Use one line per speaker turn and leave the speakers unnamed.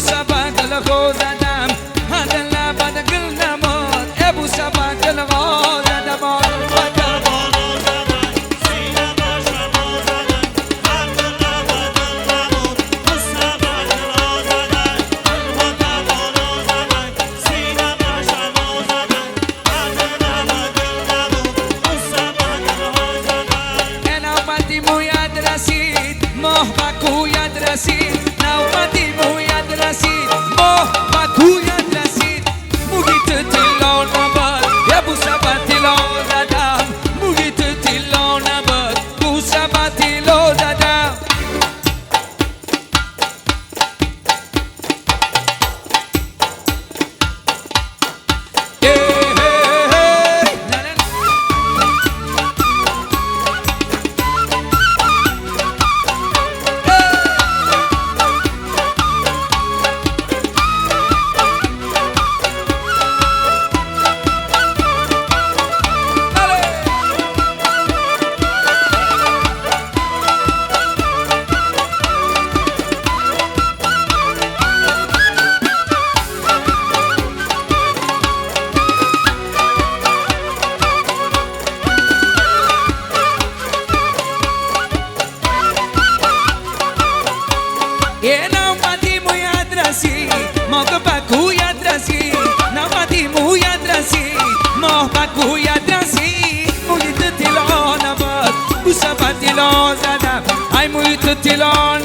سبا دل خو زدم هدل لبد گل نماد ابو سبا دل خو زدم ماه بکوید رسید نوبتی موید رسید ماه بکوید رسید موگیت تیلا نباد یه بو سبا تیلا زدم موگیت تیلا نباد بو سبا تیلا زدم نوبتی موید رسید ماه بکوید رسید نوبتی موید رسید ماه بکوید رسید مویت تیلا نباد بو سبا تیلا زدم ای مویت تیلا